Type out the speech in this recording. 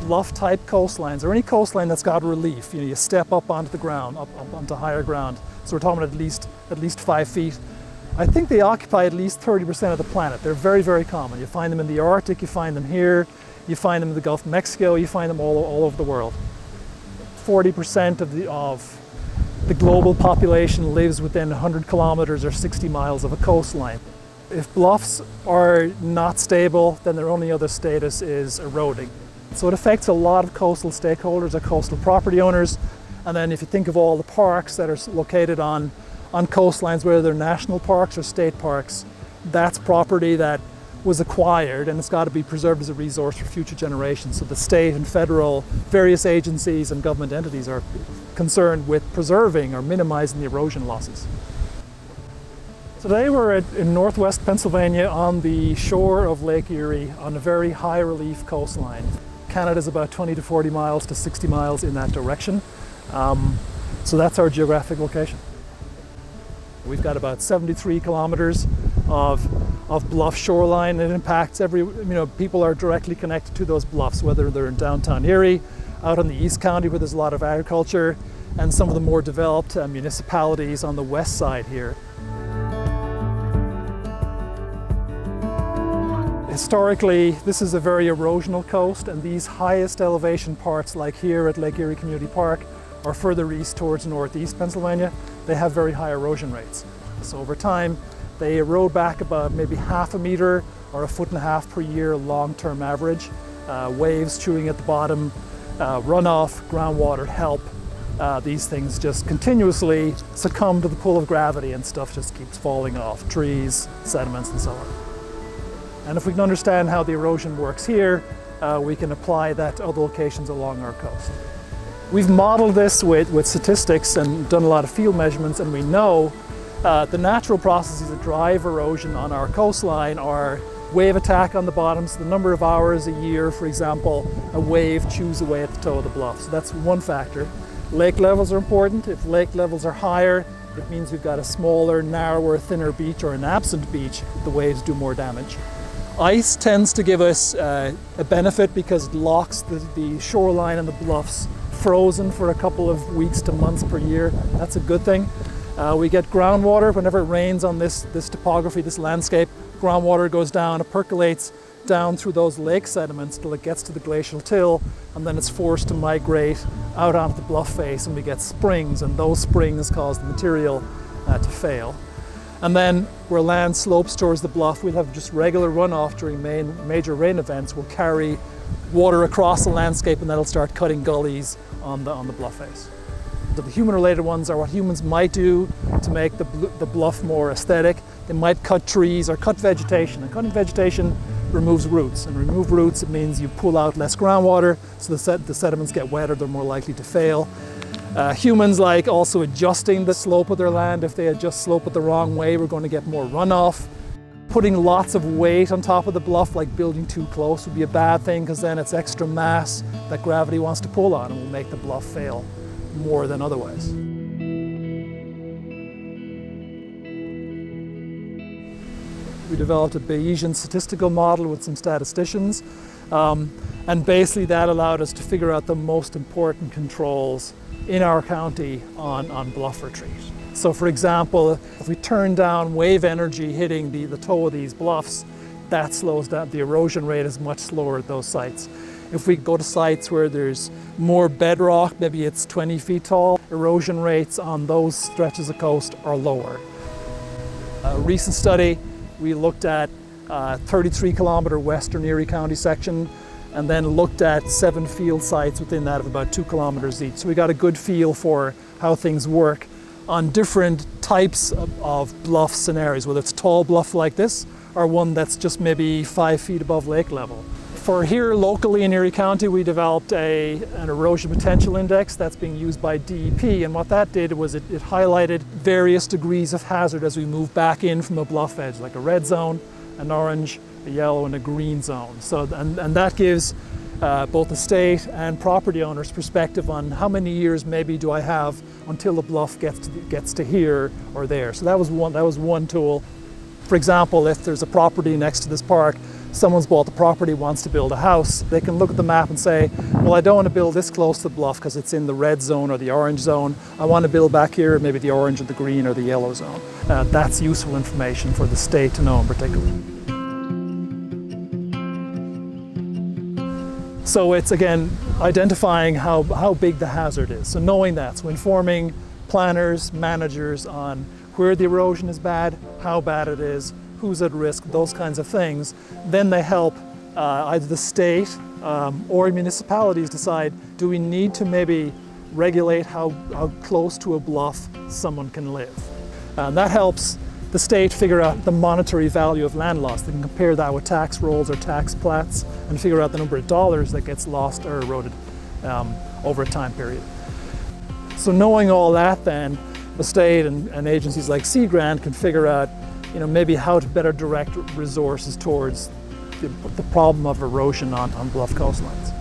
bluff-type coastlines, or any coastline that's got relief, you step up onto the ground, up onto higher ground. So we're talking about at least 5 feet. I think they occupy at least 30% of the planet. They're very, very common. You find them in the Arctic, you find them here, you find them in the Gulf of Mexico, you find them all over the world. 40% of the global population lives within 100 kilometers or 60 miles of a coastline. If bluffs are not stable, then their only other status is eroding. So it affects a lot of coastal stakeholders or coastal property owners. And then if you think of all the parks that are located on coastlines, whether they're national parks or state parks, that's property that was acquired and it's got to be preserved as a resource for future generations. So the state and federal, various agencies and government entities are concerned with preserving or minimizing the erosion losses. Today we're in northwest Pennsylvania on the shore of Lake Erie on a very high relief coastline. Canada's about 20 to 40 miles to 60 miles in that direction. So that's our geographic location. We've got about 73 kilometers of bluff shoreline. It impacts people are directly connected to those bluffs, whether they're in downtown Erie, out on the East County where there's a lot of agriculture, and some of the more developed municipalities on the west side here. Historically, this is a very erosional coast, and these highest elevation parts, like here at Lake Erie Community Park, or further east towards northeast Pennsylvania, they have very high erosion rates. So over time, they erode back about maybe 0.5 meter or 1.5 feet per year long-term average. Waves chewing at the bottom, runoff, groundwater help. These things just continuously succumb to the pull of gravity and stuff just keeps falling off, trees, sediments, and so on. And if we can understand how the erosion works here, we can apply that to other locations along our coast. We've modeled this with statistics and done a lot of field measurements, and we know the natural processes that drive erosion on our coastline are wave attack on the bottom, so the number of hours a year, for example, a wave chews away at the toe of the bluff. So that's one factor. Lake levels are important. If lake levels are higher, it means we've got a smaller, narrower, thinner beach, or an absent beach. The waves do more damage. Ice tends to give us a benefit because it locks the shoreline and the bluffs frozen for a couple of weeks to months per year. That's a good thing. We get groundwater whenever it rains on this topography, this landscape. Groundwater goes down, it percolates down through those lake sediments till it gets to the glacial till, and then it's forced to migrate out onto the bluff face, and we get springs, and those springs cause the material to fail. And then where land slopes towards the bluff, we'll have just regular runoff during major rain events. We'll carry water across the landscape, and that'll start cutting gullies on the bluff face. The human-related ones are what humans might do to make the bluff more aesthetic. They might cut trees or cut vegetation, and cutting vegetation removes roots. And remove roots, it means you pull out less groundwater, so the sediments get wetter, they're more likely to fail. Humans like also adjusting the slope of their land. If they adjust slope it the wrong way, we're going to get more runoff. Putting lots of weight on top of the bluff, like building too close, would be a bad thing because then it's extra mass that gravity wants to pull on and will make the bluff fail more than otherwise. We developed a Bayesian statistical model with some statisticians, and basically that allowed us to figure out the most important controls in our county on bluff retreat. So for example, if we turn down wave energy hitting the toe of these bluffs, that slows down. The erosion rate is much slower at those sites. If we go to sites where there's more bedrock, maybe it's 20 feet tall, erosion rates on those stretches of coast are lower. A recent study, we looked at 33-kilometer western Erie County section, and then looked at 7 field sites within that of about 2 kilometers each. So we got a good feel for how things work on different types of bluff scenarios, whether it's a tall bluff like this or one that's just maybe 5 feet above lake level. For here locally in Erie County, we developed an erosion potential index that's being used by DEP, and what that did was it highlighted various degrees of hazard as we move back in from a bluff edge, like a red zone, an orange, a yellow, and a green zone. So, and that gives both the state and property owners perspective on how many years maybe do I have until the bluff gets to here or there. So that was one tool. For example, if there's a property next to this park, someone's bought the property, wants to build a house, they can look at the map and say, well, I don't want to build this close to the bluff because it's in the red zone or the orange zone. I want to build back here, maybe the orange or the green or the yellow zone. That's useful information for the state to know in particular. So it's, again, identifying how big the hazard is. So knowing that, so informing planners, managers on where the erosion is bad, how bad it is, who's at risk, those kinds of things. Then they help either the state or municipalities decide, do we need to maybe regulate how close to a bluff someone can live? And that helps the state figure out the monetary value of land loss. They can compare that with tax rolls or tax plats and figure out the number of dollars that gets lost or eroded over a time period. So knowing all that, then the state and agencies like Sea Grant can figure out, maybe how to better direct resources towards the problem of erosion on bluff coastlines.